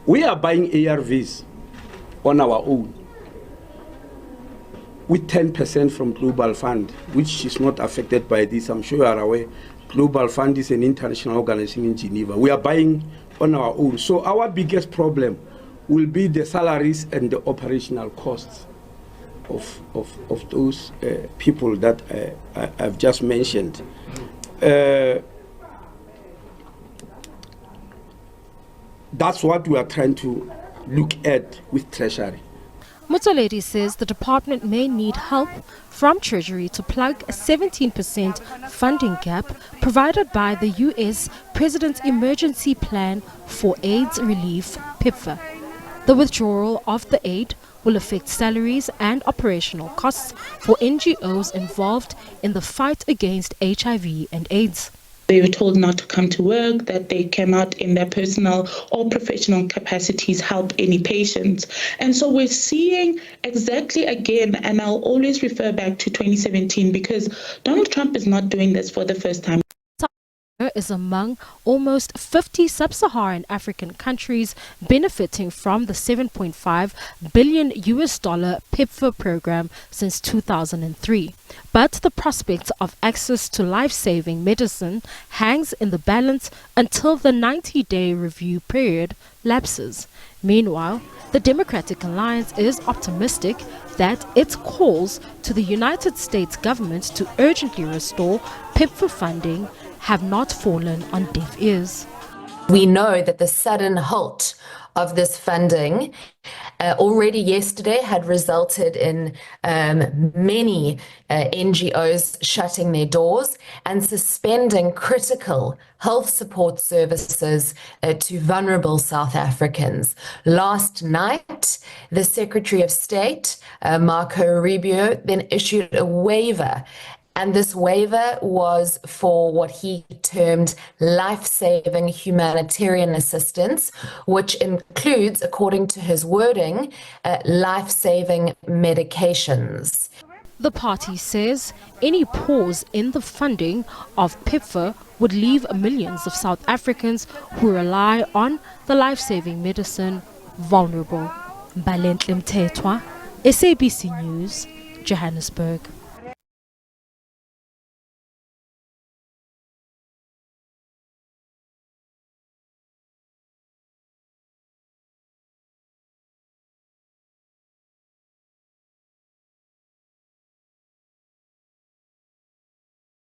We are buying ARVs on our own with 10% from Global Fund, which is not affected by this. I'm sure you are aware. Global Fund is an international organization in Geneva. We are buying on our own. So our biggest problem will be the salaries and the operational costs of those people that I've just mentioned. That's what we are trying to look at with Treasury. Motsoaledi says the department may need help from Treasury to plug a 17% funding gap provided by the US President's Emergency Plan for AIDS Relief, PEPFAR. The withdrawal of the aid will affect salaries and operational costs for NGOs involved in the fight against HIV and AIDS. They were told not to come to work, that they cannot in their personal or professional capacities help any patients. And so we're seeing exactly again, and I'll always refer back to 2017 because Donald Trump is not doing this for the first time. Is among almost 50 sub-Saharan African countries benefiting from the $7.5 billion PEPFAR program since 2003. But the prospect of access to life-saving medicine hangs in the balance until the 90-day review period lapses. Meanwhile, the Democratic Alliance is optimistic that its calls to the United States government to urgently restore PEPFAR funding have not fallen on deaf ears. We know that the sudden halt of this funding already yesterday had resulted in many NGOs shutting their doors and suspending critical health support services to vulnerable South Africans. Last night, the Secretary of State, Marco Rubio, then issued a waiver. And this waiver was for what he termed life-saving humanitarian assistance, which includes, according to his wording, life-saving medications. The party says any pause in the funding of PEPFAR would leave millions of South Africans who rely on the life-saving medicine vulnerable. Balentle Mthethwa, SABC News, Johannesburg.